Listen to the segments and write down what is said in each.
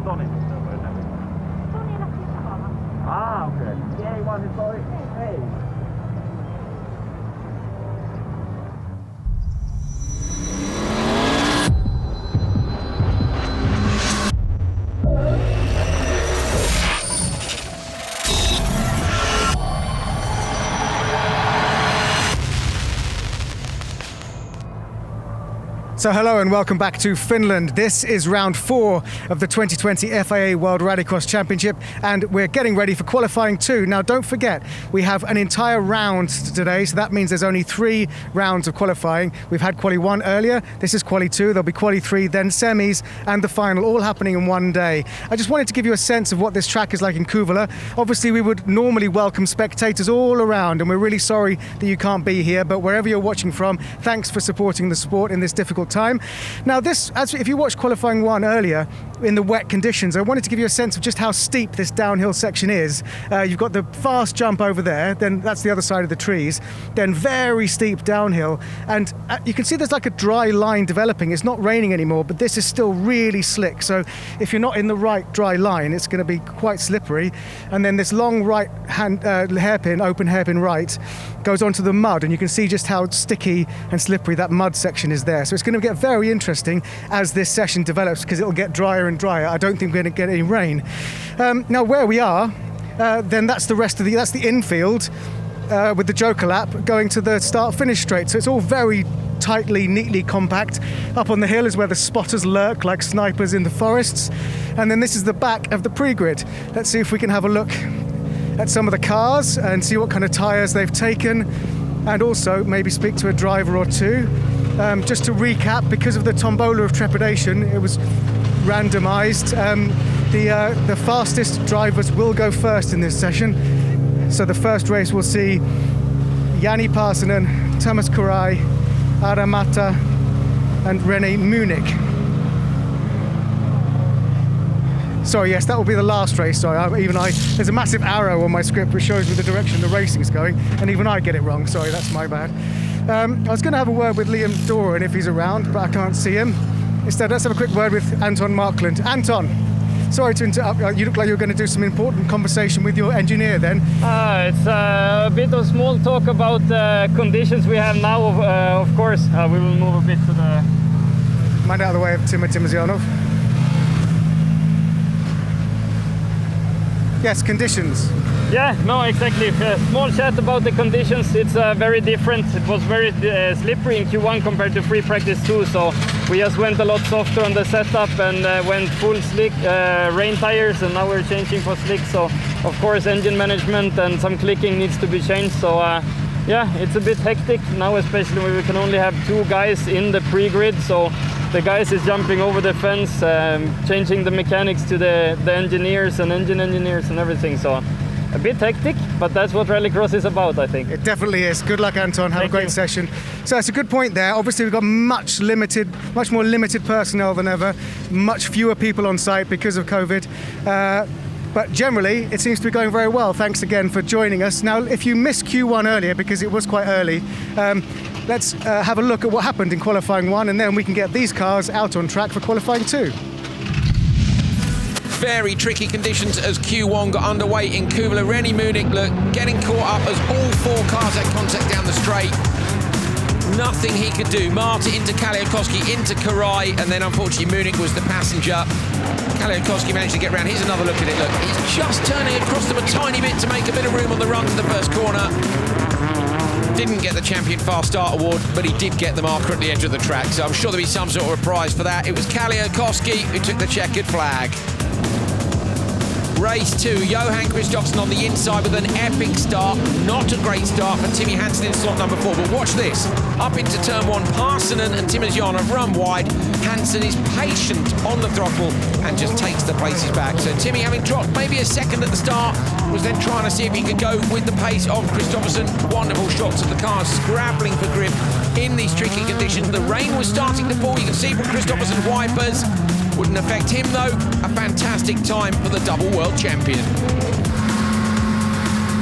Tony över den. Tony är lastbilsförare. Ah, okay. Yeah, he was employed. Hey. So hello and welcome back to Finland. This is round 4 of the 2020 FIA World Rallycross Championship and we're getting ready for qualifying 2. Now don't forget, we have an entire round today, so that means there's only 3 rounds of qualifying. We've had quali 1 earlier, this is quali 2, there'll be quali 3, then semis and the final, all happening in one day. I just wanted to give you a sense of what this track is like in Kouvola. Obviously we would normally welcome spectators all around and we're really sorry that you can't be here, but wherever you're watching from, thanks for supporting the sport in this difficult time. Now this, if you watched qualifying 1 earlier in the wet conditions, I wanted to give you a sense of just how steep this downhill section is. You've got the fast jump over there, then that's the other side of the trees, then very steep downhill, and you can see there's like a dry line developing. It's not raining anymore, but this is still really slick, so if you're not in the right dry line, it's going to be quite slippery. And then this long right hand hairpin, open hairpin right, goes onto the mud, and you can see just how sticky and slippery that mud section is there. So it's going to get very interesting as this session develops because it'll get drier and drier. I don't think we're going to get any rain. Now where we are, then that's the rest of that's the infield with the Joker lap going to the start-finish straight. So it's all very tightly, neatly compact. Up on the hill is where the spotters lurk like snipers in the forests. And then this is the back of the pre-grid. Let's see if we can have a look at some of the cars and see what kind of tyres they've taken, and also maybe speak to a driver or two. Just to recap, because of the tombola of trepidation, it was randomised. The fastest drivers will go first in this session. So the first race we'll see Jani Paasonen, Thomas Kurai, Ada Mata and René Munich. Sorry, yes, that will be the last race. Sorry, there's a massive arrow on my script which shows me the direction the racing's going, and even I get it wrong. Sorry, that's my bad. I was going to have a word with Liam Doran if he's around, but I can't see him. Instead, let's have a quick word with Anton Markland. Anton, sorry to interrupt. You look like you're going to do some important conversation with your engineer then. It's a bit of small talk about the conditions we have now, of course. We will move a bit to the... Mind out of the way of Timozyanov. Yes, conditions. Yeah, no, exactly. Small chat about the conditions. It's very different. It was very slippery in Q1 compared to free practice 2, so we just went a lot softer on the setup and went full slick rain tires, and now we're changing for slick. So of course engine management and some clicking needs to be changed. So yeah, it's a bit hectic now, especially when we can only have 2 guys in the pre-grid. So the guys is jumping over the fence, changing the mechanics to the engineers and engine engineers and everything. So a bit hectic, but that's what Rallycross is about, I think. It definitely is. Good luck, Anton. Have a great session. So that's a good point there. Obviously, we've got much more limited personnel than ever, much fewer people on site because of COVID. But generally, it seems to be going very well. Thanks again for joining us. Now, if you missed Q1 earlier, because it was quite early, let's have a look at what happened in qualifying 1, and then we can get these cars out on track for qualifying 2. Very tricky conditions as Q1 got underway in Kouvola. René Munich, look, getting caught up as all 4 cars had contact down the straight. Nothing he could do. Marta into Kaliakowski, into Kurai, and then unfortunately Munich was the passenger. Kaliakowski managed to get round. Here's another look at it. Look, he's just turning across them a tiny bit to make a bit of room on the run to the first corner. Didn't get the Champion Fast Start Award, but he did get the marker at the edge of the track, so I'm sure there'll be some sort of a prize for that. It was Kaliakowski who took the checkered flag. Race 2, Johan Kristoffersson on the inside with an epic start. Not a great start for Timmy Hansen in slot number 4, but watch this. Up into turn 1, Paasonen and Timozyanov have run wide. Hansen is patient on the throttle and just takes the places back. So Timmy, having dropped maybe a second at the start, was then trying to see if he could go with the pace of Kristoffersson. Wonderful shots of the cars scrabbling for grip in these tricky conditions. The rain was starting to fall. You can see from Kristoffersson's wipers. Wouldn't affect him though. A fantastic time for the double world champion.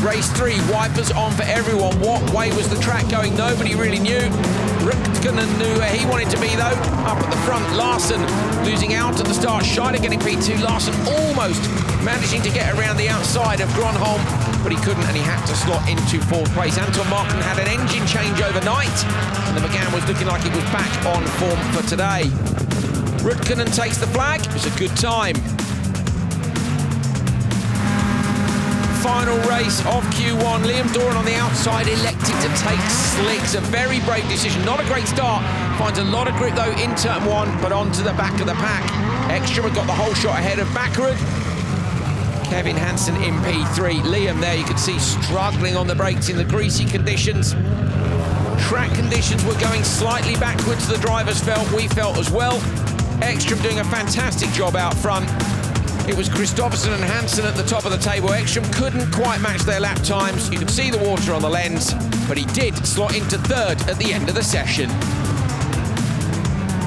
Race 3, wipers on for everyone. What way was the track going? Nobody really knew. Rutkanen knew where he wanted to be though. Up at the front, Larsen losing out at the start. Scheider getting P2. Larsen almost managing to get around the outside of Gronholm, but he couldn't, and he had to slot into 4th place. Anton Marken had an engine change overnight, and the McGann was looking like it was back on form for today. Rutkanen takes the flag. It was a good time. Final race of Q1. Liam Doran on the outside elected to take slicks. A very brave decision. Not a great start. Finds a lot of grip though in turn 1, but onto the back of the pack. Ekström had got the whole shot ahead of Bakkerud. Kevin Hansen in P3. Liam there, you can see struggling on the brakes in the greasy conditions. Track conditions were going slightly backwards, the drivers felt, we felt as well. Ekström doing a fantastic job out front. It was Kristoffersson and Hansen at the top of the table. Ekström couldn't quite match their lap times. You could see the water on the lens, but he did slot into 3rd at the end of the session.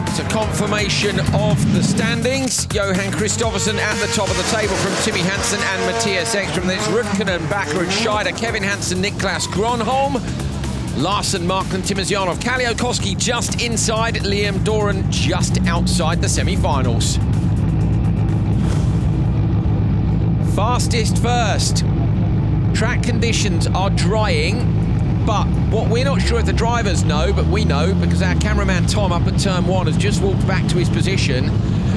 It's a confirmation of the standings. Johan Kristoffersson at the top of the table from Timmy Hansen and Mattias Ekström. There's Rutkanen, Bakkerud, Scheider, Kevin Hansen, Niklas Gronholm, Larsen, Marken, Timosjanov, Kalliokoski just inside, Liam Doran just outside the semi-finals. Fastest first. Track conditions are drying, but what we're not sure if the drivers know, but we know because our cameraman Tom up at turn 1 has just walked back to his position.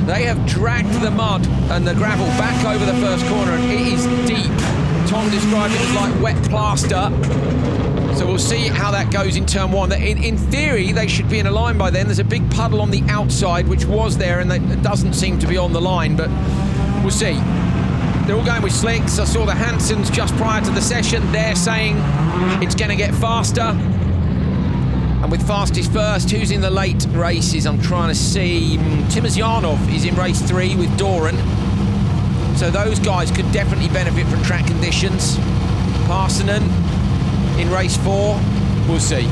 They have dragged the mud and the gravel back over the first corner, and it is deep. Tom described it as like wet plaster. So we'll see how that goes in turn 1. In theory, they should be in a line by then. There's a big puddle on the outside, which was there, and it doesn't seem to be on the line, but we'll see. They're all going with slicks. I saw the Hansens just prior to the session. They're saying it's going to get faster. And with fastest first, who's in the late races? I'm trying to see. Timosjanov is in race 3 with Doran. So those guys could definitely benefit from track conditions. Parsonen in race 4. We'll see.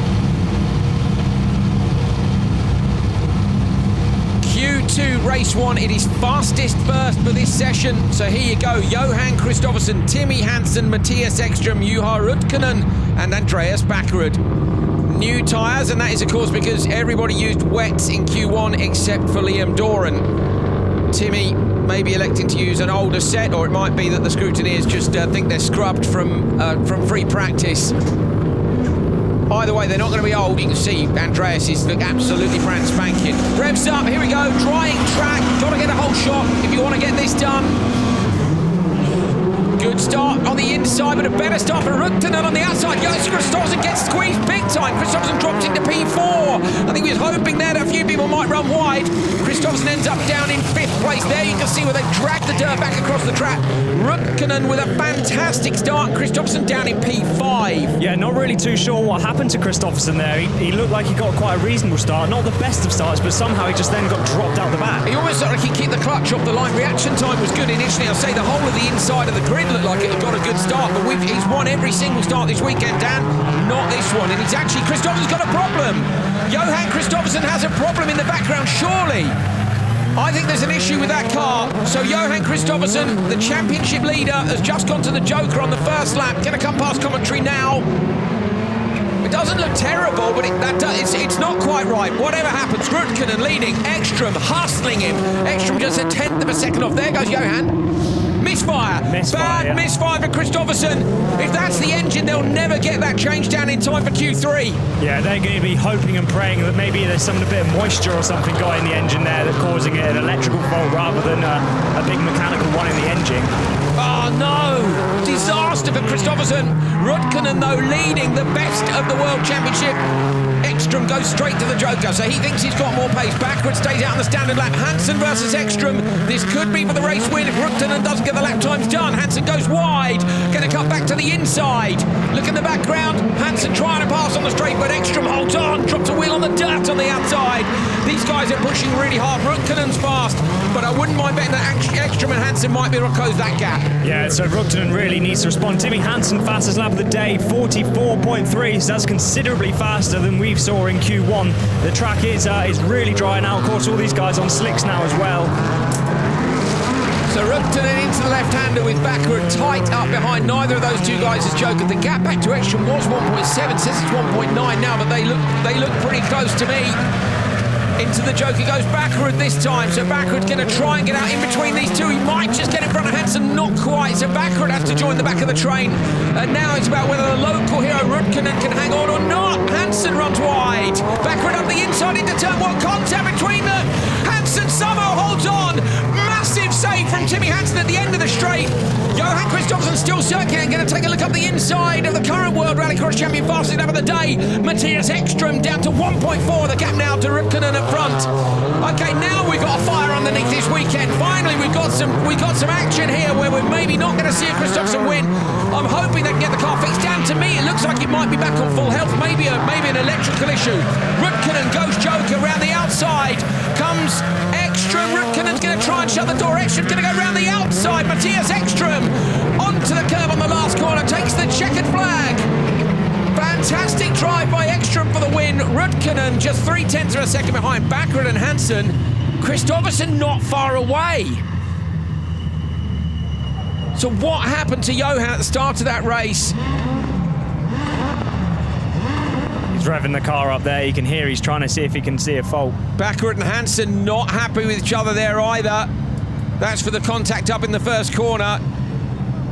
Q2 race 1, it is fastest first for this session. So here you go, Johan Kristoffersson, Timmy Hansen, Mattias Ekström, Juha Rutkanen and Andreas Bakkerud. New tyres, and that is of course because everybody used wets in Q1 except for Liam Doran. Timmy may be electing to use an older set, or it might be that the scrutineers just think they're scrubbed from free practice. Either way, they're not going to be old. You can see Andreas look absolutely brand spanking. Revs up, here we go, drying track. Got to get a whole shot if you want to get this done. Good start on the inside, but a better start for Rutkanen on the outside. Kristoffersson gets squeezed big time. Kristoffersson drops into P4. I think he was hoping there that a few people might run wide. Kristoffersson ends up down in 5th place. There you can see where they've dragged the dirt back across the track. Rutkanen with a fantastic start. Kristoffersson down in P5. Yeah, not really too sure what happened to Kristoffersson there. He looked like he got quite a reasonable start. Not the best of starts, but somehow he just then got dropped out the back. He almost looked like he kicked the clutch off the line. Reaction time was good initially. I'll say the whole of the inside of the grid looked like it had got a good start, but he's won every single start this weekend, Dan. Not this one, and it's actually Kristoffersson's got a problem. Johan Kristoffersson has a problem in the background, surely. I think there's an issue with that car. So Johan Kristoffersson, the championship leader, has just gone to the Joker on the first lap. Going to come past commentary now. It doesn't look terrible, but it's not quite right. Whatever happens, Rutkanen leading, Ekström hustling him. Ekström just a 1/10 of a second off. There goes Johan. Misfire. Bad misfire for Kristoffersson. If that's the engine, they'll never get that changed down in time for Q3. Yeah, they're going to be hoping and praying that maybe there's a bit of moisture or something got in the engine there that's causing it an electrical fault rather than a big mechanical one in the engine. Oh no! Disaster for Kristoffersson. Rutkanen though leading the best of the World Championship. Ekström goes straight to the Joker, so he thinks he's got more pace. Bakkerud stays out on the standard lap. Hansen versus Ekström. This could be for the race win if Rutkanen doesn't get the lap times done. Hansen goes wide. Going to cut back to the inside. Look in the background. Hansen trying to pass on the straight, but Ekström holds on. Drops a wheel on the dirt on the outside. These guys are pushing really hard. Rutkanen's fast, but I wouldn't mind betting that Ekström and Hansen might be able to close that gap. Yeah, so Rutkanen really needs to respond. Timmy Hansen, fastest lap of the day, 44.3, so that's considerably faster than we saw in Q1. The track is really dry now. Of course, all these guys on slicks now as well. So Röttinen into the left-hander with Bakkerud tight up behind. Neither of those two guys has Joker. The gap back to Ekström was 1.7, says it's 1.9 now, but they look pretty close to me. Into the Joker goes Bakkerud this time, so Bakkerud's going to try and get out in between these two. He might just get in front of Hansen, not quite, so Bakkerud has to join the back of the train. And now it's about whether the local hero Röttinen can hang on or not. Hansen runs wide. Bakkerud up the inside into turn one, contact between them. Hansen somehow holds on. Massive save from Timmy Hansen at the end of the straight. Johan Kristoffersson still circling, going to take a look up the inside of the current World Rallycross champion, fastest lap of the day, Mattias Ekström, down to 1.4. The gap now to Röttinen at front. Okay, now we've got a fire underneath this weekend. Finally, we got some action here where we're maybe not going to see a Kristoffersson win. I'm hoping they can get the car fixed. Down to me, it looks like it might be back on full health. Maybe an electrical issue. Röttinen goes Joker around the outside. Comes Ekström. Röttinen's going to try and shut the door. Ekström's going to go around the outside. Mattias Ekström onto the curb on the last corner, takes the checkered flag. Fantastic drive by Ekström for the win. Röttinen just 0.3 of a second behind Bakkerud and Hansen. Kristoffersson not far away. So what happened to Johan at the start of that race? He's revving the car up there. You can hear he's trying to see if he can see a fault. Bakkerud and Hansen not happy with each other there either. That's for the contact up in the first corner.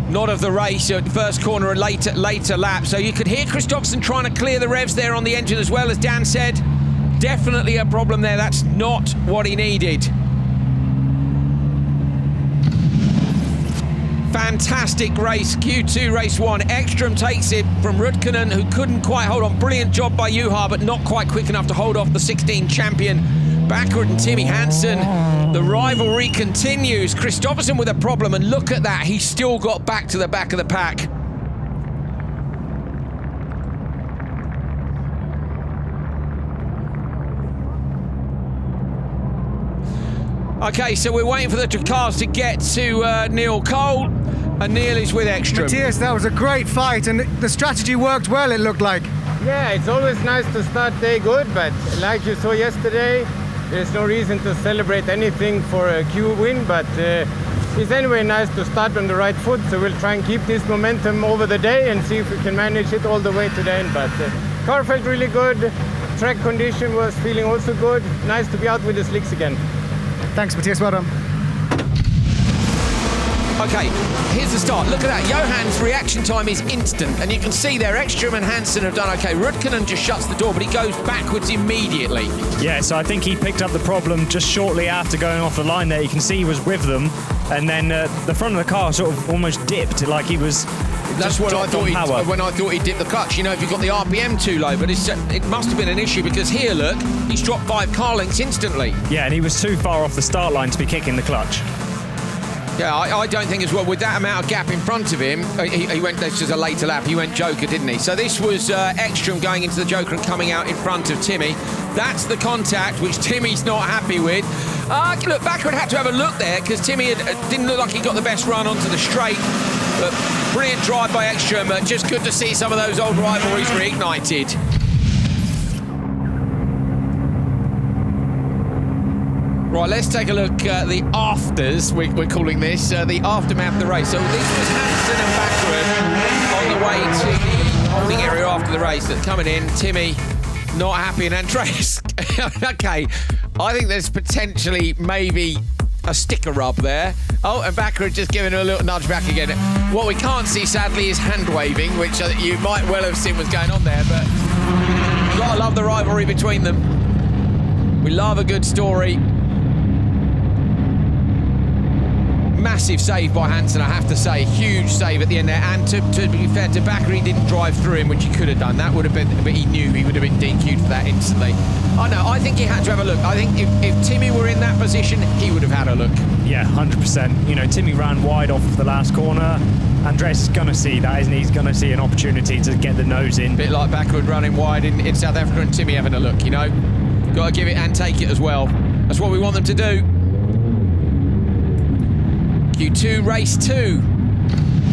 Not of the race, first corner, a later lap. So you could hear Kristoffersson trying to clear the revs there on the engine as well, as Dan said. Definitely a problem there. That's not what he needed. Fantastic race, Q2 race one. Ekström takes it from Röttinen, who couldn't quite hold on. Brilliant job by Johan, but not quite quick enough to hold off the 16 champion. Bakkerud and Timmy Hansen. The rivalry continues. Kristoffersson with a problem, and look at that, he's still got back to the back of the pack. Okay, so we're waiting for the cars to get to Neil Cole, and Neil is with Ekström. Mattias, that was a great fight, and the strategy worked well, it looked like. Yeah, it's always nice to start day good, but like you saw yesterday, there's no reason to celebrate anything for a Q win, but it's anyway nice to start on the right foot, so we'll try and keep this momentum over the day and see if we can manage it all the way to the end. But car felt really good, track condition was feeling also good, nice to be out with the slicks again. Thanks, Mattias, well done. Okay, here's the start. Look at that. Johan's reaction time is instant, and you can see there Ekström and Hansen have done okay. Röttinen just shuts the door, but he goes backwards immediately. Yeah, so I think he picked up the problem just shortly after going off the line there. You can see he was with them, and then the front of the car sort of almost dipped, like he was. That's what I thought when I thought he dipped the clutch. You know, if you've got the RPM too low, but it must have been an issue, because here, look, he's dropped 5 car lengths instantly. Yeah, and he was too far off the start line to be kicking the clutch. Yeah, I don't think as well, with that amount of gap in front of him, he went, this is a later lap, he went Joker, didn't he? So this was Ekström going into the Joker and coming out in front of Timmy. That's the contact, which Timmy's not happy with. Look, Bakkerud had to have a look there, because Timmy didn't look like he got the best run onto the straight. But brilliant drive by Ekström, but just good to see some of those old rivalries reignited. Right, let's take a look at the afters, we're calling this, the aftermath of the race. So this was Hansen and Bakkerud on the way to the holding area after the race. That's coming in, Timmy not happy, and Andreas. Okay, I think there's potentially maybe a sticker rub there. Oh, and Bakkerud just giving a little nudge back again. What we can't see, sadly, is hand waving, which you might well have seen was going on there, but you've got to love the rivalry between them. We love a good story. Massive save by Hansen, I have to say. Huge save at the end there. And to be fair to Bakkerud, he didn't drive through him, which he could have done. That would have been, but he knew he would have been DQ'd for that instantly. I know, I think he had to have a look. I think if Timmy were in that position, he would have had a look. Yeah, 100%. You know, Timmy ran wide off the last corner. Andreas is going to see that, isn't he? He's going to see an opportunity to get the nose in. Bit like Bakkerud running wide in South Africa and Timmy having a look, you know? Got to give it and take it as well. That's what we want them to do. Q2 race 2.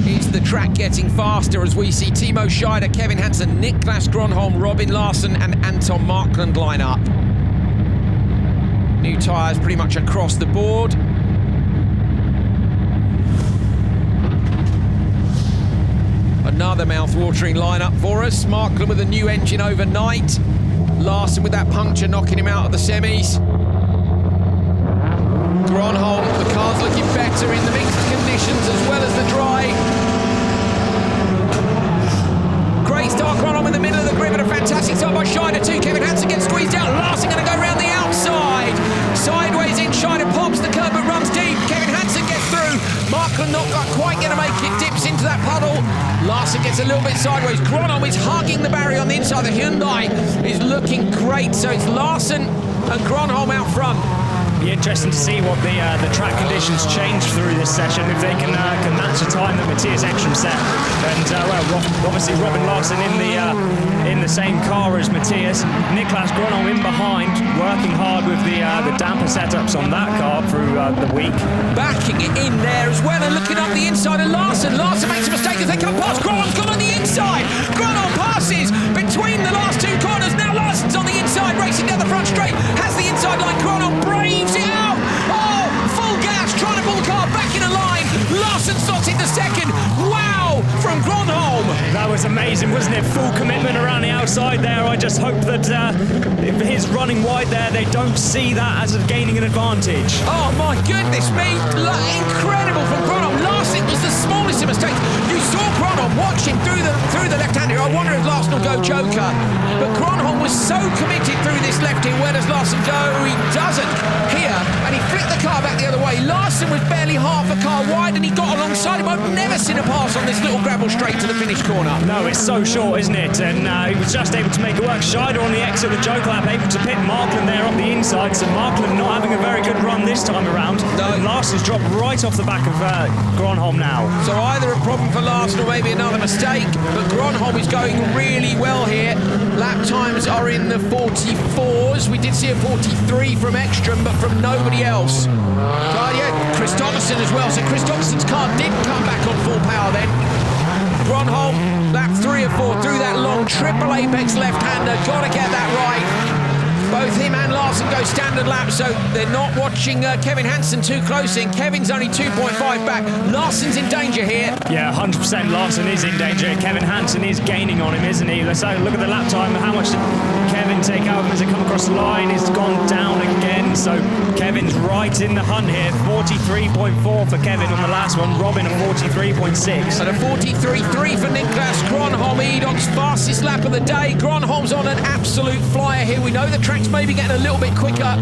Is the track getting faster as we see Timo Scheider, Kevin Hansen, Niklas Gronholm, Robin Larsson and Anton Markland line up. New tyres pretty much across the board. mouth-watering lineup for us. Markland with a new engine overnight. Larsen with that puncture knocking him out of the semis. Gronholm, the car's looking better in the mixed conditions as well as the dry. Great start, Gronholm in the middle of the grid, but a fantastic start by Scheider too. Kevin Hansen gets squeezed out. Larsen going to go around the outside. Sideways in, Scheider pops the curb but runs deep. Kevin Hansen gets through. Markland not quite going to make it, dips into that puddle. Larsen gets a little bit sideways. Gronholm is hugging the barrier on the inside. The Hyundai is looking great. So it's Larsen and Gronholm out front. Be interesting to see what the track conditions change through this session, if they can match the time that Mattias Ekström set. And obviously Robin Larsen in the same car as Mattias. Niklas Gronholm in behind, working hard with the damper setups on that car through the week. Backing it in there as well and looking up the inside of Larsen. Larsen makes a mistake as they come past. Gronholm's gone on the inside. Gronholm passes between the last two corners. Now Larsen's on the inside, racing down the front straight. Has the inside line. Gronholm braves it out. Oh, full gas, trying to pull the car back in a line. Larsen slots into second. Wow, from Gronholm. That was amazing, wasn't it? Full commitment around the outside there. I just hope that if he's running wide there, they don't see that as gaining an advantage. Oh my goodness me, incredible from Gronholm. Larsen was the smallest of mistakes. You saw Gronholm watching through the left-hander. I wonder if Larsen will go joker. But Gronholm was so committed through this left-in. Where does Larsen go? He doesn't here, and he flicked the car back the other way. Larsen was barely half a car wide, and he got alongside him. I've never seen a pass on this little gravel straight to the finish corner. No, it's so short, isn't it? And he was just able to make it work. Scheider on the exit of the joker lap, able to pit Markland there up the inside. So Markland not having a very good run this time around. No. Larsen's dropped right off the back of Gronholm now. So either a problem for Larsen or maybe another mistake, but Gronholm is going really well here. Lap times are in the 44s. We did see a 43 from Ekström, but from nobody else. Kristoffersson as well. So Kristoffersson's car did come back on full power then. Gronholm, lap 3 or 4 through that long triple apex left-hander. Got to get that right. Both him and Larsen go standard laps, so they're not watching Kevin Hansen too close in. Kevin's only 2.5 back. Larsen's in danger here. Yeah, 100% Larsen is in danger. Kevin Hansen is gaining on him, isn't he? Let's look at the lap time. How much did Kevin take out of him as it come across the line? It's gone down again, so Kevin's right in the hunt here. 43.4 for Kevin on the last one. Robin a 43.6. And a 43.3 for Niklas Gronholm, Edon's fastest lap of the day. Gronholm's on an absolute flyer here. We know the track's maybe getting a little bit quicker.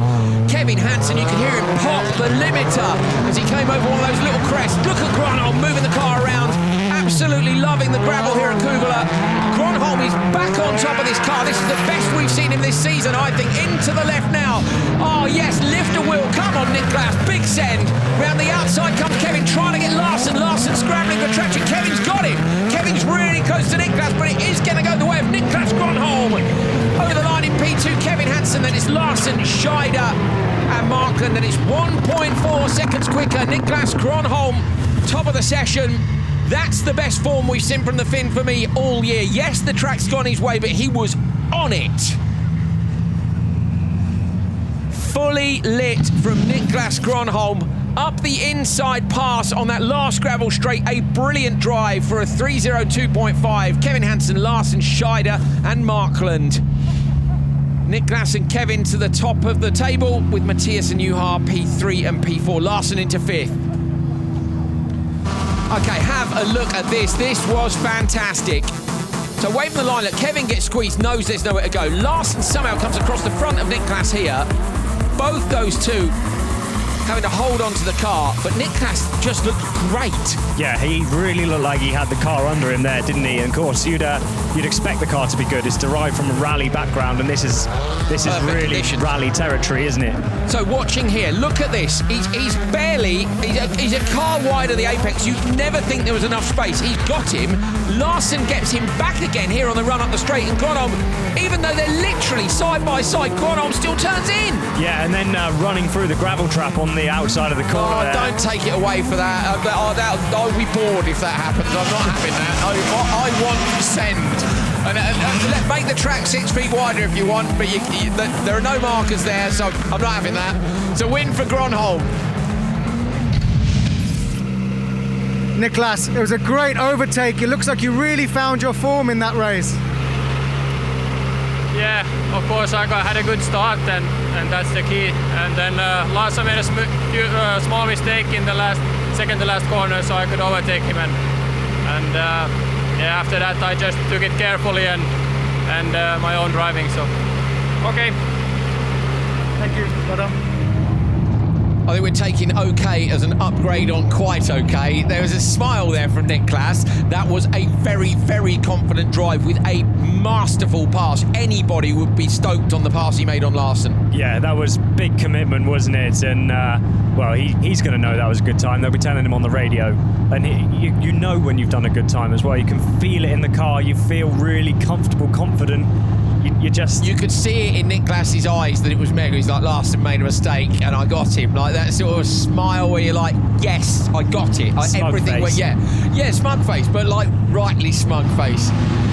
Kevin Hansen, you can hear him pop the limiter as he came over one of those little crests. Look at Gronholm moving the car around. Absolutely loving the gravel here at Kugula. Gronholm is back on top of this car. This is the best we've seen him this season, I think. Into the left now. Oh yes, lift a wheel. Come on, Niklas. Big send. Round the outside comes Kevin, trying to get Larsen. Larsen scrambling for traction. Kevin's got him. Kevin's really close to Niklas, but it is going to go the way of Niklas Gronholm. Over the line in P2, Kevin Hansen. Then it's Larsen, Scheider and Markland. Then it's 1.4 seconds quicker. Niklas Gronholm, top of the session. That's the best form we've seen from the Finn for me all year. Yes, the track's gone his way, but he was on it. Fully lit from Niklas Gronholm. Up the inside pass on that last gravel straight. A brilliant drive for a 3:02.5. Kevin Hansen, Larsen, Scheider and Markland. Niklas and Kevin to the top of the table with Mattias and Johan P3 and P4. Larsen into 5th. Okay, have a look at this. This was fantastic. So away from the line, look, Kevin gets squeezed, knows there's nowhere to go. Larsen somehow comes across the front of Niklas here. Both those two having to hold on to the car, but Niklas just looked great. Yeah, he really looked like he had the car under him there, didn't he? And of course, you'd expect the car to be good. It's derived from a rally background, and this is really conditions. Rally territory, isn't it? So watching here, look at this. He's a car wide of the apex. You'd never think there was enough space. He's got him. Larsen gets him back again here on the run up the straight, and Gronholm, even though they're literally side by side, Gronholm still turns in. Yeah, and then running through the gravel trap on the outside of the corner. Oh, don't take it away for that. I'll be bored if that happens. I'm not having that. I want to send. And make the track 6 feet wider if you want, but there are no markers there, so I'm not having that. It's a win for Gronholm. Niklas, it was a great overtake. It looks like you really found your form in that race. Yeah, of course I had a good start and that's the key. And then Larsa made a small mistake in the second to last corner, so I could overtake him. And yeah, after that I just took it carefully and my own driving. So okay. Thank you. Well done. I think we're taking okay as an upgrade on quite okay. There was a smile there from Niklas. That was a very, very confident drive with a masterful pass. Anybody would be stoked on the pass he made on Larsen. Yeah, that was big commitment, wasn't it? And, well, he's going to know that was a good time. They'll be telling him on the radio. And you know when you've done a good time as well. You can feel it in the car. You feel really comfortable, confident. You could see it in Niklas's eyes that it was mega. He's like, Larsen made a mistake and I got him. Like that sort of smile where you're like, yes, I got it. Like, smug everything face. Yeah, smug face, but like rightly smug face.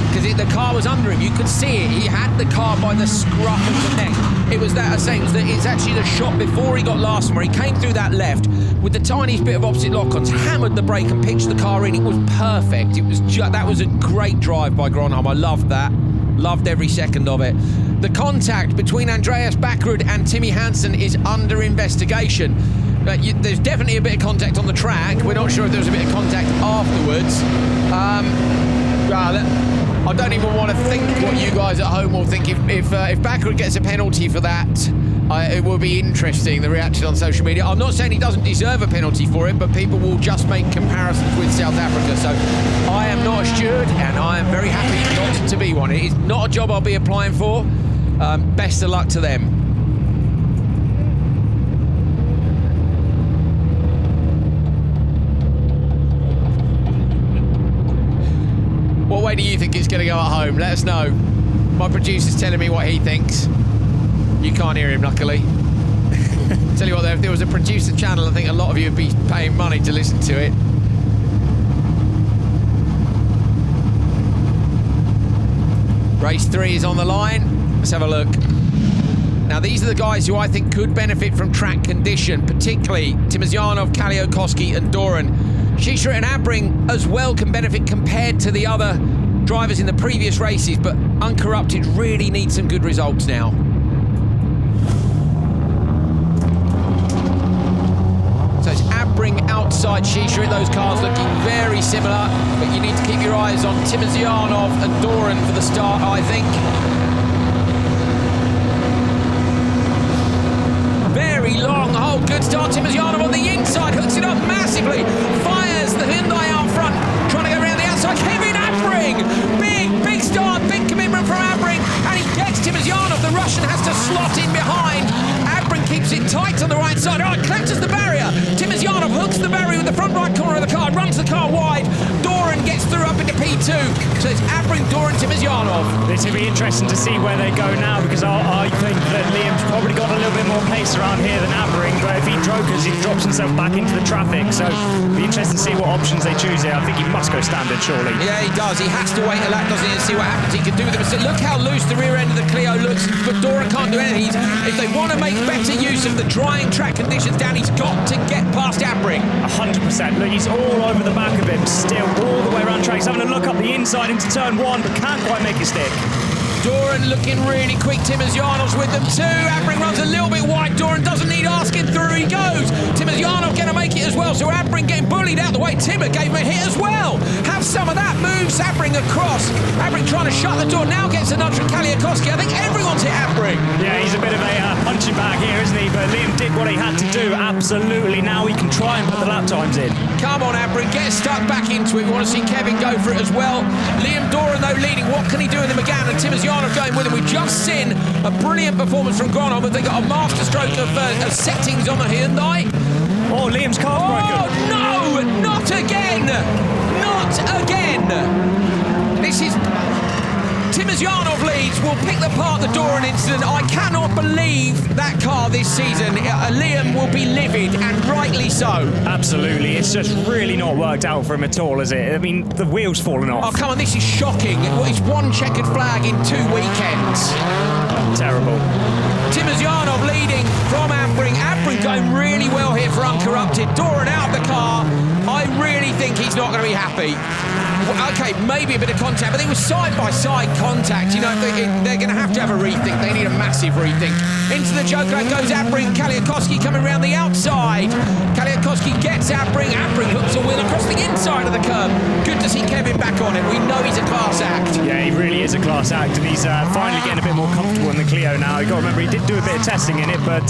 Because the car was under him. You could see it. He had the car by the scruff of the neck. It was that, I was saying, it's actually the shot before he got Larsen where he came through that left with the tiniest bit of opposite lock-ons, hammered the brake and pitched the car in. It was perfect. That was a great drive by Gronholm. I loved that. Loved every second of it. The contact between Andreas Bakkerud and Timmy Hansen is under investigation. There's definitely a bit of contact on the track. We're not sure if there was a bit of contact afterwards. I don't even want to think what you guys at home will think. If Bakkerud gets a penalty for that, it will be interesting, the reaction on social media. I'm not saying he doesn't deserve a penalty for it, but people will just make comparisons with South Africa. So I am not a steward, and I am very happy not to be one. It is not a job I'll be applying for. Best of luck to them. What way do you think it's going to go at home? Let us know. My producer's telling me what he thinks. You can't hear him, luckily. Tell you what, though, if there was a producer channel, I think a lot of you would be paying money to listen to it. Race 3 is on the line. Let's have a look. Now, these are the guys who I think could benefit from track condition, particularly Timozjanov, Kaliakoski and Doran. Shisha and Abring as well can benefit compared to the other drivers in the previous races, but Uncorrupted really need some good results now. So it's Abring outside Shisha, those cars looking very similar, but you need to keep your eyes on Timozjanov and Doran for the start, I think. Very long, good start. Timozjanov on the inside, hooks it up massively, fires the Hyundai out front, trying to go around the outside. Kevin Abring, big start, big commitment from Abring, and he gets Timozjanov. The Russian has to slot in behind. Abring keeps it tight on the right side. Oh, it collapses the barrier. Timozjanov hooks the barrier with the front right corner of the car, runs the car wide. Doran gets through up into P2. So it's Abring, Doran, Timozjanov. This will be interesting to see where they go now, because I think that Liam's probably got a little bit more pace around here than Abring, but if he drokers, he drops himself back into the traffic. So it'll be interesting to see what options they choose here. I think he must go standard, surely. Yeah, he does. He has to wait a lap, doesn't he, and see what happens. He can do with them. So look how loose the rear end of the Clio looks, but Doran can't do anything. If they want to make better use of the drying track conditions down, he's got to get past Abring. 100%. Look, he's all over the back of him, still all the way around track. He's having a look up the inside into turn 1, but can't quite make it stick. Doran looking really quick. Timozjanov's with them too. Abring runs a little bit wide. Doran doesn't need asking through. He goes. Timozjanov going to make it as well. So Abring getting bullied out the way. Timmer gave him a hit as well. Have some of that. Moves Abring across. Abring trying to shut the door. Now gets a nudge from Kaliakoski. I think everyone's hit Abring. Yeah, he's a bit of a punching bag here, isn't he? But Liam did what he had to do. Absolutely. Now he can try and put the lap times in. Come on, Abring. Get stuck back into it. We want to see Kevin go for it as well. Liam Doran, though, leading. What can he do in the McGann? And Timozjanov going with him. We've just seen a brilliant performance from Gronholm, but they got a masterstroke of settings on the Hyundai. Oh, Liam's car's broken. No, not again. Not again. This is... Timozjanov leads, will pick apart the Doran incident. I cannot believe that car this season. Liam will be livid, and rightly so. Absolutely. It's just really not worked out for him at all, is it? I mean, the wheel's fallen off. Oh, come on, this is shocking. It's one checkered flag in 2 weekends. Terrible. Timozjanov leading from Abring. Abring going really well here for Uncorrupted. Doran out of the car. I really think he's he's not going to be happy. Well, okay, maybe a bit of contact, but it was side-by-side contact. You know, they're going to have a rethink. They need a massive rethink. Into the Joker goes Abring. Kaliakowski coming around the outside. Kaliakowski gets Abring. Abring hooks a wheel across the inside of the curb. Good to see Kevin back on it. We know he's a class act. Yeah, he really is a class act, and he's finally getting a bit more comfortable in the Clio now. You've got to remember, he did do a bit of testing in it, but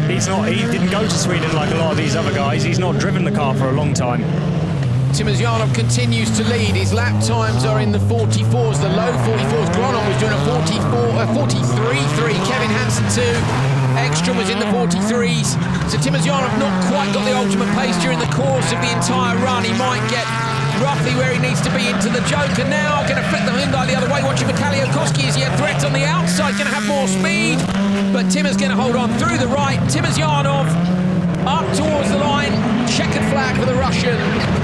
he didn't go to Sweden like a lot of these other guys. He's not driven the car for a long time. Timozyanov continues to lead. His lap times are in the 44s, the low 44s. Gronon was doing a 43.3. Kevin Hansen too. Ekström was in the 43s. So Timozyanov not quite got the ultimate pace during the course of the entire run. He might get roughly where he needs to be into the Joker now. Going to flip the Hyundai the other way. Watching for Kaliakowski as he had threats on the outside. Going to have more speed. But Timmer's going to hold on through the right. Timozyanov up towards the line. Checkered flag for the Russian.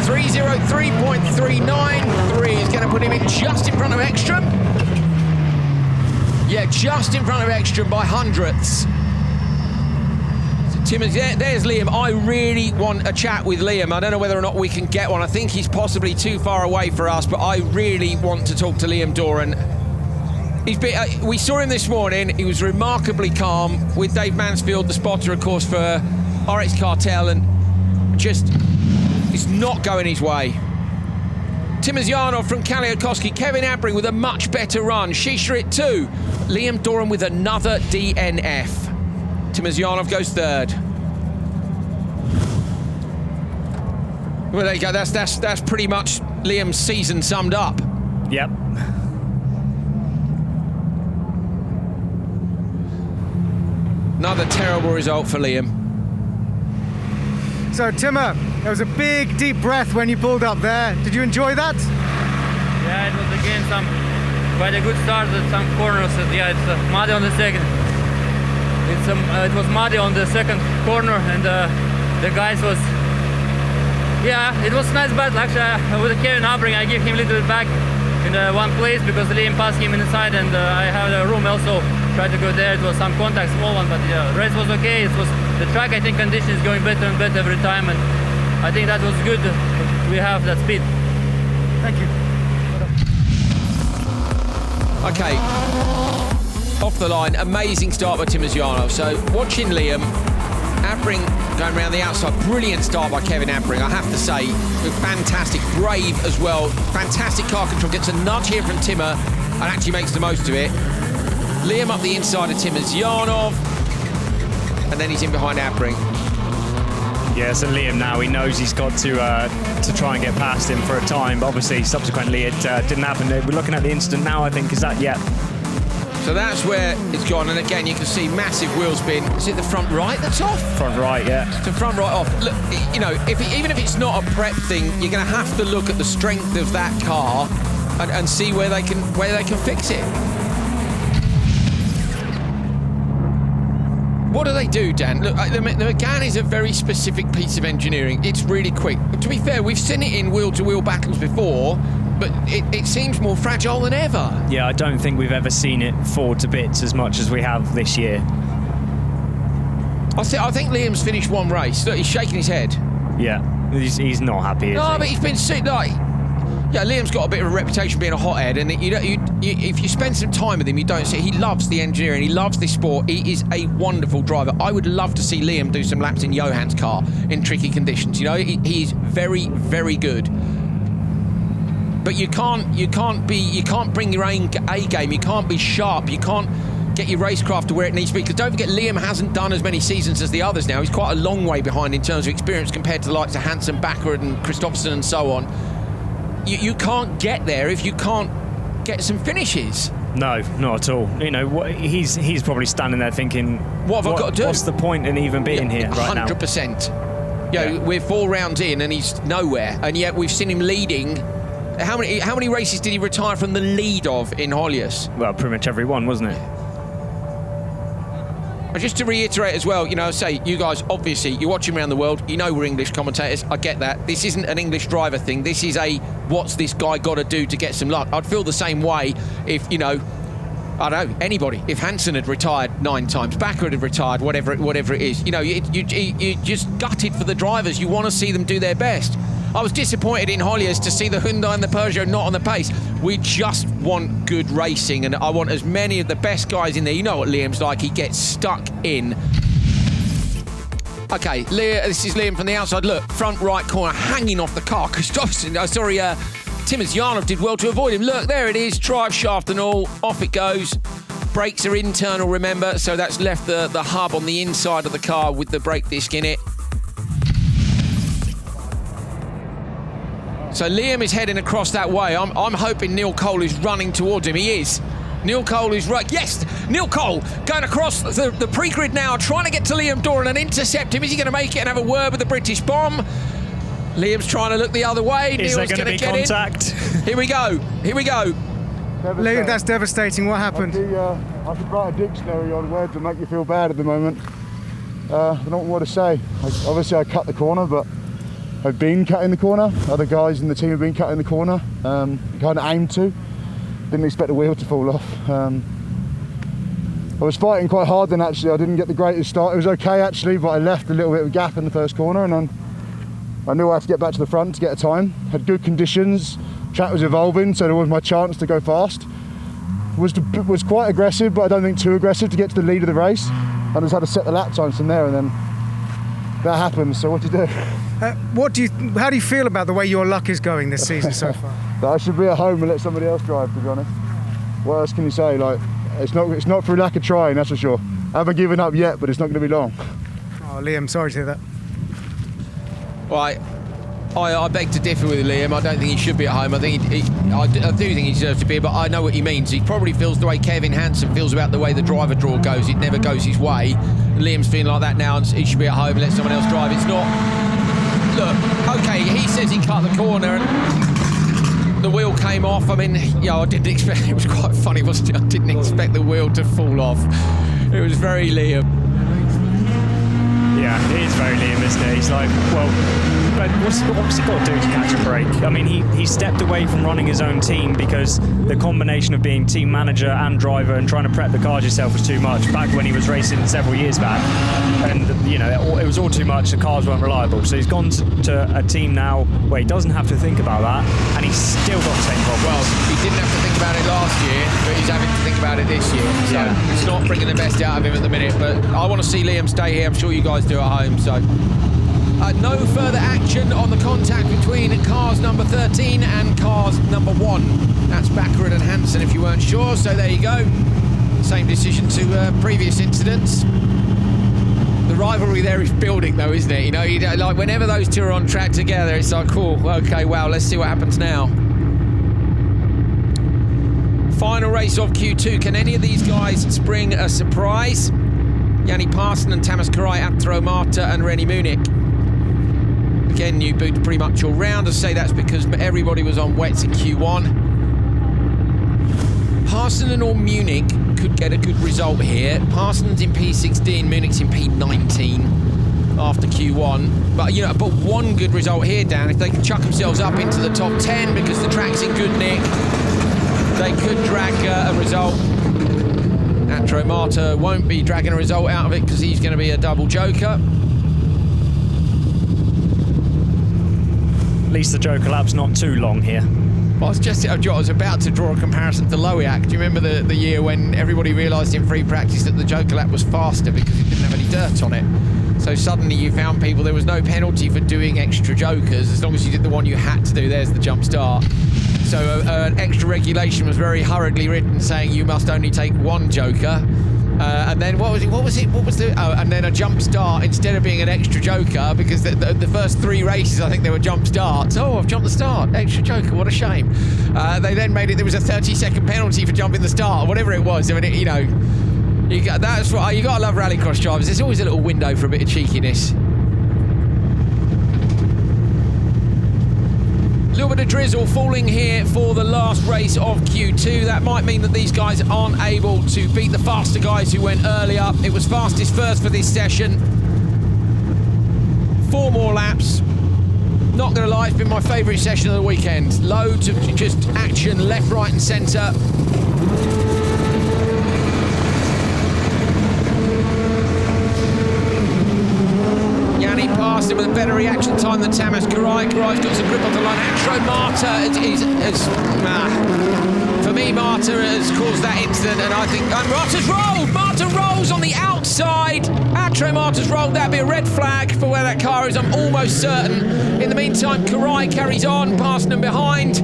3:03.393 is going to put him in just in front of Ekström. Yeah, just in front of Ekström by hundredths. So there's Liam. I really want a chat with Liam. I don't know whether or not we can get one. I think he's possibly too far away for us, but I really want to talk to Liam Doran. We saw him this morning. He was remarkably calm with Dave Mansfield, the spotter, of course, for RX Cartel, and just it's not going his way. Timozyanov from Kaliakowski, Kevin Abring with a much better run. Shisharit 2, Liam Doran with another DNF. Timozyanov goes third. Well, there you go. That's pretty much Liam's season summed up. Yep. Another terrible result for Liam. So, Timmer, there was a big, deep breath when you pulled up there. Did you enjoy that? Yeah, it was again quite a good start at some corners. Yeah, it's muddy on the second. It was muddy on the second corner, and the guys was. Yeah, it was nice battle. Actually, with Kevin Abring, I give him a little bit back in one place because Liam passed him inside, and I have a room also. Tried to go there. It was some contact, small one, but yeah, race was okay. It was the track. I think condition is going better and better every time, and I think that was good. We have that speed. Thank you. Okay, off the line, amazing start by Timozyanov. So watching Liam, Abring going around the outside, brilliant start by Kevin Abring, I have to say, fantastic, brave as well, fantastic car control, gets a nudge here from Timmer and actually makes the most of it. Liam up the inside of Timozyanov, and then he's in behind Abring. Yeah, so Liam now, he knows he's got to try and get past him for a time, but obviously subsequently it didn't happen. We're looking at the incident now, I think, is that, yeah. So that's where it's gone, and again you can see massive wheel spin. Is it the front right that's off? Front right, yeah. It's the front right off. Look, you know, even if it's not a prep thing, you're going to have to look at the strength of that car and see where they can fix it. What do they do, Dan? Look, the Megane is a very specific piece of engineering. It's really quick. To be fair, we've seen it in wheel-to-wheel battles before, but it seems more fragile than ever. Yeah, I don't think we've ever seen it fall to bits as much as we have this year. I think Liam's finished one race. Look, he's shaking his head. Yeah, he's not happy, is he? But he's been sick, like... Yeah, Liam's got a bit of a reputation being a hothead, and if you spend some time with him, you don't see. He loves the engineering, he loves this sport. He is a wonderful driver. I would love to see Liam do some laps in Johan's car in tricky conditions. You know, he's very, very good. But you can't bring your A game. You can't be sharp. You can't get your racecraft to where it needs to be. Because don't forget, Liam hasn't done as many seasons as the others now. He's quite a long way behind in terms of experience compared to the likes of Hansen, Bakkerud, and Kristoffersson, and so on. You can't get there if you can't get some finishes. No, not at all. You know, he's probably standing there thinking, what have I got to do? What's the point in even being here right now? 100%. Yeah, we're 4 rounds in and he's nowhere, and yet we've seen him leading. How many races did he retire from the lead of in Höljes? Well, pretty much every one, wasn't it? Just to reiterate as well, you know, say, you guys, obviously, you're watching around the world, you know we're English commentators, I get that. This isn't an English driver thing, this is a, what's this guy got to do to get some luck? I'd feel the same way if, you know, I don't know, anybody, if Hansen had retired 9 times, Bakkerud had retired, whatever it is, you know, you just gutted for the drivers, you want to see them do their best. I was disappointed in Höljes to see the Hyundai and the Peugeot not on the pace. We just want good racing, and I want as many of the best guys in there. You know what Liam's like, he gets stuck in. Okay, this is Liam from the outside. Look, front right corner, hanging off the car. Kristoffersson, Timmy Janov did well to avoid him. Look, there it is, drive shaft and all, off it goes. Brakes are internal, remember, so that's left the hub on the inside of the car with the brake disc in it. So Liam is heading across that way. I'm hoping Neil Cole is running towards him. He is. Neil Cole is right. Yes, Neil Cole going across the pre-grid now, trying to get to Liam Doran and intercept him. Is he going to make it and have a word with the British bomb? Liam's trying to look the other way. Is there going to be contact? Here we go. Here we go. Liam, that's devastating. What happened? I could write a dictionary on words that make you feel bad at the moment. I don't know what to say. Obviously, I cut the corner, but I've been cutting the corner. Other guys in the team have been cutting the corner. Kind of aimed to. Didn't expect the wheel to fall off. I was fighting quite hard then, actually. I didn't get the greatest start. It was okay, actually, but I left a little bit of a gap in the first corner, and then I knew I had to get back to the front to get a time. Had good conditions. Track was evolving, so there was my chance to go fast. Was quite aggressive, but I don't think too aggressive to get to the lead of the race. I just had to set the lap times from there, and then that happened. So what do you do? How do you feel about the way your luck is going this season so far? That I should be at home and let somebody else drive, to be honest. What else can you say? Like, it's not through lack of trying, that's for sure. I haven't given up yet, but it's not going to be long. Oh, Liam, sorry to hear that. Well, I beg to differ with Liam. I don't think he should be at home. I think I do think he deserves to be, but I know what he means. He probably feels the way Kevin Hansen feels about the way the driver draw goes. It never goes his way. And Liam's feeling like that now, and he should be at home and let someone else drive. It's not. Look, okay, he says he cut the corner and the wheel came off. I mean, I didn't expect. It was quite funny, wasn't it? I didn't expect the wheel to fall off. It was very Liam. Yeah, it is very Liam, isn't it? He's like, well, but what's he got to do to catch a break? I mean, he stepped away from running his own team because the combination of being team manager and driver and trying to prep the cars yourself was too much back when he was racing several years back. And, it was all too much. The cars weren't reliable. So he's gone to a team now where he doesn't have to think about that, and he's still got the same problem. Well, he didn't have to think about it last year, but he's having to think about it this year. So it's not bringing the best out of him at the minute, but I want to see Liam stay here. I'm sure you guys do at home. So no further action on the contact between cars number 13 and cars number 1. That's Bakkerud and Hansen, if you weren't sure. So there you go. Same decision to previous incidents. The rivalry there is building, though, isn't it? Like whenever those two are on track together, it's like, cool, okay, wow, let's see what happens now. Final race of Q2. Can any of these guys spring a surprise? Jani Parson and Tamas Karai, Antero Marta and Rennie Munich. Again, new boot pretty much all round. I say that's because everybody was on wets in Q1. Parson or Munich could get a good result here. Parson's in P16, Munich's in P19 after Q1. But one good result here, Dan. If they can chuck themselves up into the top 10 because the track's in good nick, they could drag a result. Antero Marta won't be dragging a result out of it because he's going to be a double joker. At least the joker lap's not too long here. Well, I was about to draw a comparison to Lohéac. Do you remember the year when everybody realised in free practice that the joker lap was faster because it didn't have any dirt on it? So suddenly you found people, there was no penalty for doing extra jokers as long as you did the one you had to do. There's the jump start. So an extra regulation was very hurriedly written saying you must only take one joker. And then what was it? And then a jump start instead of being an extra joker, because the first 3 races I think there were jump starts. Oh, I've jumped the start, extra joker, what a shame. They then made it, there was a 30-second penalty for jumping the start, or whatever it was. I mean, that's what you got to love rallycross drivers. There's always a little window for a bit of cheekiness. A little bit of drizzle falling here for the last race of Q2. That might mean that these guys aren't able to beat the faster guys who went earlier. It was fastest first for this session. 4 more laps. Not going to lie, it's been my favourite session of the weekend. Loads of just action left, right and centre. Parsons with a better reaction time than Tamas Karai. Karai's got some grip on the line. Antro Marta for me, Marta has caused that incident, and I think Marta's rolled. Marta rolls on the outside. Antro Marta's rolled. That'd be a red flag for where that car is, I'm almost certain. In the meantime, Karai carries on, Parsons behind.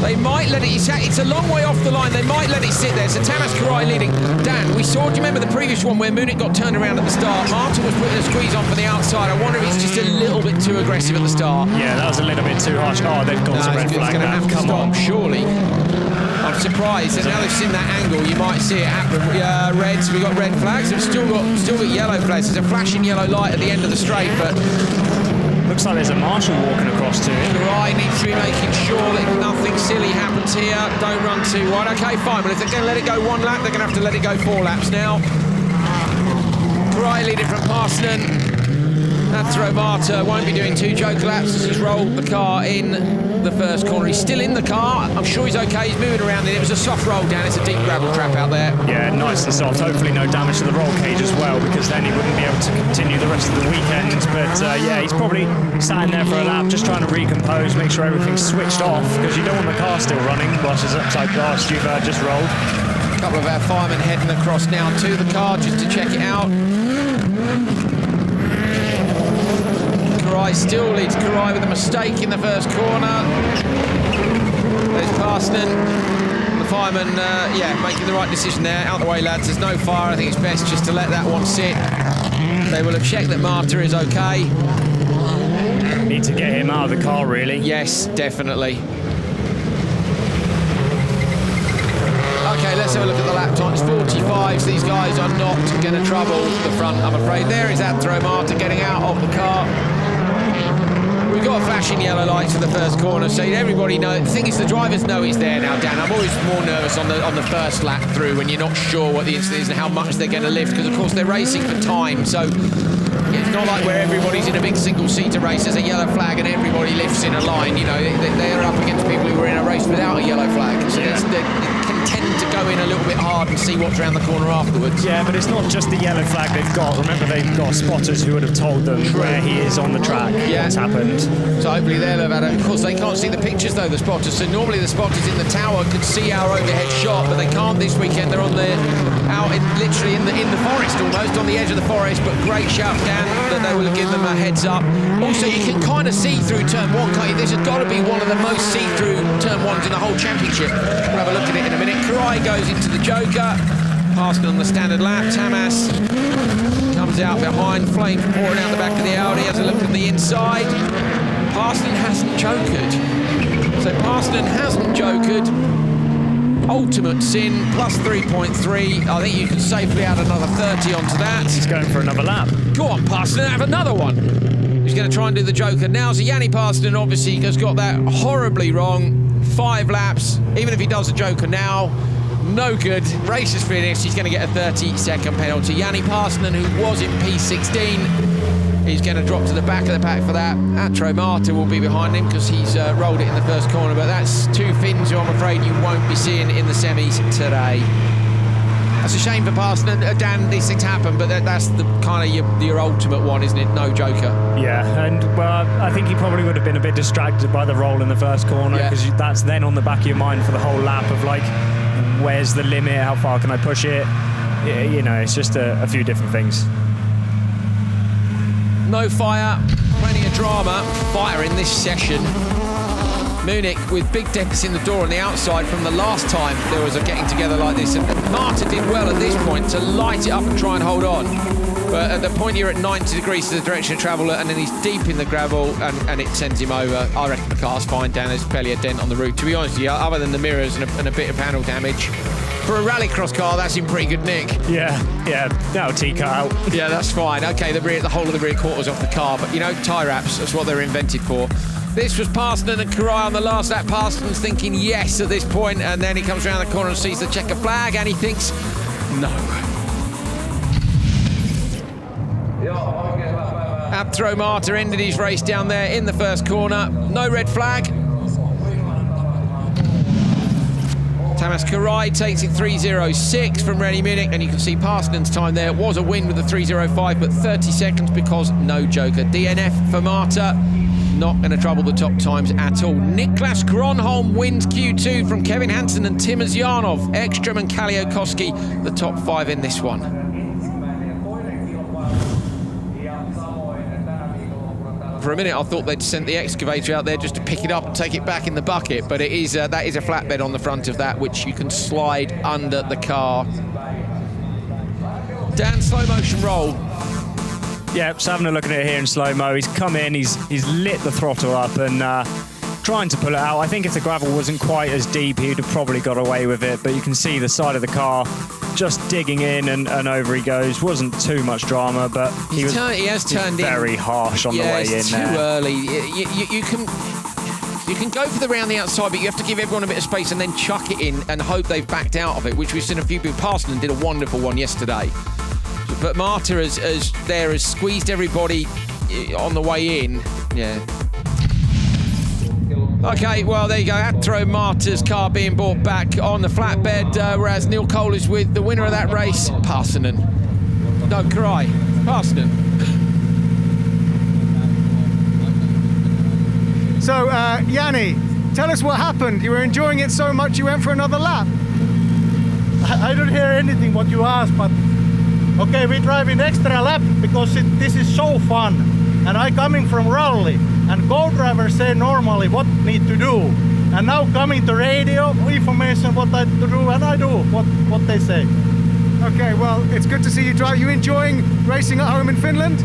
They might let it, it's a long way off the line, they might let it sit there. So Tamas Karai leading. Dan, do you remember the previous one where Munich got turned around at the start? Martin was putting a squeeze on from the outside. I wonder if it's just a little bit too aggressive at the start. Yeah, that was a little bit too harsh. Oh, they've got some red flag. It's going to have to Come stop, on. surely. I'm surprised, and now they've seen that angle, you might see it happen. Reds, we've got red flags, we've still got yellow flags. There's a flashing yellow light at the end of the straight, but looks like there's a marshal walking across to him. Karai needs to be making sure that nothing silly happens here. Don't run too wide. Okay, fine, but if they're going to let it go 1 lap, they're going to have to let it go 4 laps now. Karai leading from Parsons. Antro Marta won't be doing 2 joke laps as he's rolled the car in the first corner. He's still in the car. I'm sure he's okay. He's moving around in it. It was a soft roll down. It's a deep gravel trap out there. Yeah, nice and soft. Hopefully no damage to the roll cage as well, because then he wouldn't be able to continue the rest of the weekend. But yeah, he's probably sat in there for a lap, just trying to recompose, make sure everything's switched off, because you don't want the car still running whilst it's upside blast you've just rolled. A couple of our firemen heading across now to the car just to check it out. Karai still leads. Karai with a mistake in the first corner. There's Parsons. The fireman, making the right decision there. Out the way, lads. There's no fire. I think it's best just to let that one sit. They will have checked that Marta is okay. Need to get him out of the car, really. Yes, definitely. Okay, let's have a look at the lap times. 45s. These guys are not going to trouble the front, I'm afraid. There is Antro Marta getting out of the car. We've got flashing yellow lights for the first corner, so everybody knows. The thing is, the drivers know he's there now, Dan. I'm always more nervous on the first lap through when you're not sure what the incident is and how much they're going to lift, because of course they're racing for time. So it's not like where everybody's in a big single-seater race. There's a yellow flag and everybody lifts in a line. You know, they're up against people who were in a race without a yellow flag. So they can tend to go in a little bit hard and see what's around the corner afterwards. Yeah, but it's not just the yellow flag they've got. Remember, they've got spotters who would have told them where he is on the track, what's happened. So hopefully they'll have had it. Of course, they can't see the pictures though, the spotters. So normally the spotters in the tower could see our overhead shot, but they can't this weekend. They're literally in the forest, almost on the edge of the forest. But great shout, Dan, that they will have given them a heads up. Also, you can kind of see through turn 1, can't you? This has got to be one of the most see-through turn 1s in the whole championship. We'll have a look at it in a minute. Karai goes into the Joker. Parsons on the standard lap. Tamas comes out behind. Flames pouring out the back of the Audi. Has a look at the inside. Parsons hasn't jokered. So Parsons hasn't jokered. Ultimate sin, plus 3.3. I think you can safely add another 30 onto that. He's going for another lap. Go on, Parsons, have another one. He's going to try and do the Joker. Now, so Yanni Parsons obviously has got that horribly wrong. 5 laps. Even if he does the Joker now, no good. Race is finished. He's going to get a 30-second penalty. Yanni Parsons, who was in P16, he's going to drop to the back of the pack for that. Antro Marta will be behind him because he's rolled it in the first corner, but that's 2 Finns who I'm afraid you won't be seeing in the semis today. That's a shame for Parsons. Dan, these things happen, but that's the kind of your ultimate one, isn't it? No Joker. Yeah, and well, I think he probably would have been a bit distracted by the roll in the first corner, because that's then on the back of your mind for the whole lap of like, where's the limit? How far can I push it? You know, it's just a few different things. No fire, plenty of drama. Fire in this session. Munich with big dents in the door on the outside from the last time there was a getting together like this. And Marta did well at this point to light it up and try and hold on. But at the point you're at 90 degrees to the direction of travel, and then he's deep in the gravel and it sends him over. I reckon the car's fine, Dan. There's barely a dent on the roof. To be honest with you, other than the mirrors and a bit of panel damage, for a rallycross car, that's in pretty good nick. Yeah, that'll T-cut out. Yeah, that's fine. Okay, the whole of the rear quarter's off the car, but you know, tie wraps, that's what they're invented for. This was Parsons and Karai on the last lap. Parsons thinking yes at this point, and then he comes around the corner and sees the checker flag, and he thinks no. Antro Marta ended his race down there in the first corner. No red flag. Tamas Karai takes it 3:06 from Rennie Munich, and you can see Parsenen's time there was a win with the 3:05, but 30 seconds because no joker. DNF for Marta, not going to trouble the top times at all. Niklas Gronholm wins Q2 from Kevin Hansen and Timmy Janov. Ekström and Kalliokoski, the top 5 in this one. For a minute, I thought they'd sent the excavator out there just to pick it up and take it back in the bucket, but it is that is a flatbed on the front of that, which you can slide under the car. Dan, slow motion roll. Yeah, just having a look at it here in slow-mo. He's come in, he's lit the throttle up and trying to pull it out. I think if the gravel wasn't quite as deep, he'd have probably got away with it, but you can see the side of the car just digging in and over he goes. Wasn't too much drama, but he has turned very harsh on the way in. It's too early. You can go for the round the outside, but you have to give everyone a bit of space and then chuck it in and hope they've backed out of it, which we've seen a few people. Parsonen did a wonderful one yesterday. But Marta has squeezed everybody on the way in. Yeah. Okay, well, there you go. Atro Marta's car being brought back on the flatbed, whereas Neil Cole is with the winner of that race, Parsonen. No, Karai. Parsonen. So, Yanni, tell us what happened. You were enjoying it so much you went for another lap. I don't hear anything what you asked, but okay, we drive in extra lap because this is so fun. And I coming from rally, and co-drivers say normally what need to do. And now coming to radio, information what I to do, and I do what they say. Okay, well, it's good to see you drive. You enjoying racing at home in Finland?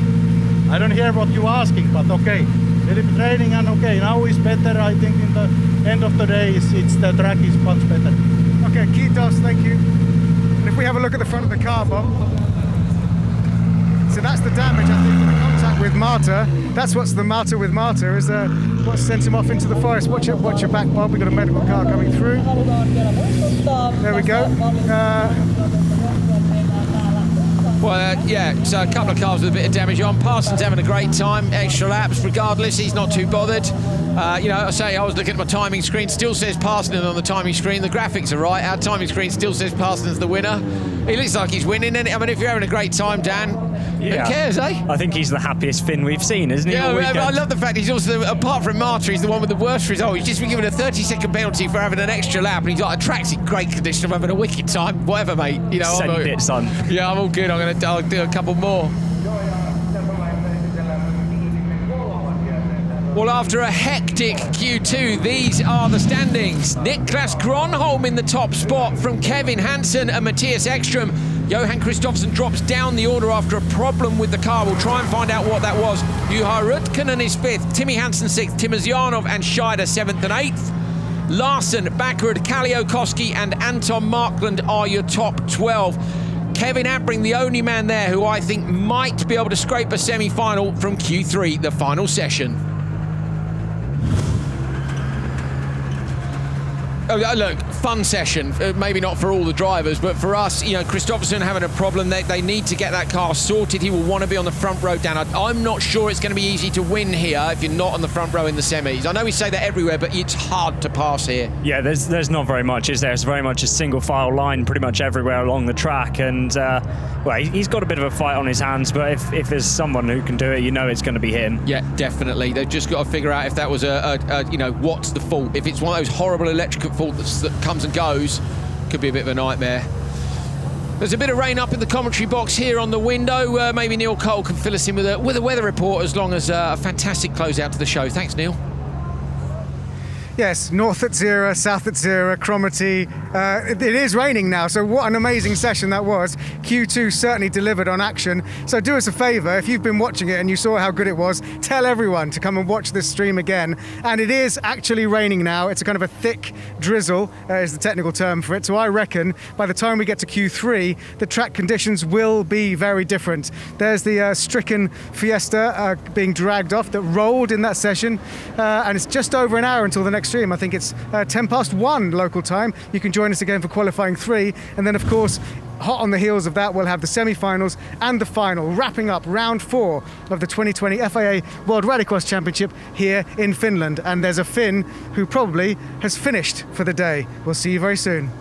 I don't hear what you're asking, but okay. Little bit training and okay, now is better. I think in the end of the day, it's the track is much better. Okay, kiitos, thank you. And if we have a look at the front of the car, Bob. So that's the damage, I think, from the contact with Marta. That's what's the matter with Marta, is what sent him off into the forest. Watch your back, Bob. We've got a medical car coming through. There we go. Yeah, so a couple of cars with a bit of damage on. Parsons having a great time, extra laps. Regardless, he's not too bothered. I was looking at my timing screen, still says Parsonen on the timing screen. The graphics are right. Our timing screen still says Parsonen's the winner. He looks like he's winning, and I mean, if you're having a great time, Dan, who cares, eh? I think he's the happiest Finn we've seen, isn't he? Yeah, I love the fact he's also, apart from Marta, he's the one with the worst result. He's just been given a 30-second penalty for having an extra lap, and he's got a track's in great condition of having a wicked time. Whatever, mate. You know, Send it, son. Yeah, I'm all good. I'll do a couple more. Well, after a hectic Q2, these are the standings. Niklas Gronholm in the top spot from Kevin Hansen and Mattias Ekström. Johan Kristoffersson drops down the order after a problem with the car. We'll try and find out what that was. Juha Rutkanen is 5th, Timmy Hansen 6th, Timmy Janov and Scheider 7th and 8th. Larsen, Bakkerud, Kalliokoski and Anton Markland are your top 12. Kevin Abring, the only man there who I think might be able to scrape a semi-final from Q3, the final session. Oh, look, fun session. Maybe not for all the drivers, but for us, you know, Kristoffersson having a problem. They need to get that car sorted. He will want to be on the front row, Dan. I'm not sure it's going to be easy to win here if you're not on the front row in the semis. I know we say that everywhere, but it's hard to pass here. Yeah, there's not very much, is there? It's very much a single file line pretty much everywhere along the track. And, well, he's got a bit of a fight on his hands, but if there's someone who can do it, you know it's going to be him. Yeah, definitely. They've just got to figure out if that was what's the fault. If it's one of those horrible electrical faults that comes and goes, could be a bit of a nightmare. There's a bit of rain up in the commentary box here on the window. Maybe Neil Cole can fill us in with a weather report as long as a fantastic closeout to the show. Thanks, Neil. Yes, north at 0, south at 0, Cromarty. It is raining now, so what an amazing session that was. Q2 certainly delivered on action. So do us a favour, if you've been watching it and you saw how good it was, tell everyone to come and watch this stream again. And it is actually raining now. It's a kind of a thick drizzle, is the technical term for it. So I reckon by the time we get to Q3, the track conditions will be very different. There's the stricken Fiesta being dragged off that rolled in that session. And it's just over an hour until the next stream. I think it's 1:10 local time. You can join us again for qualifying 3, and then of course hot on the heels of that we'll have the semi-finals and the final, wrapping up round 4 of the 2020 FIA World Rallycross Championship here in Finland. And there's a Finn who probably has finished for the day. We'll see you very soon.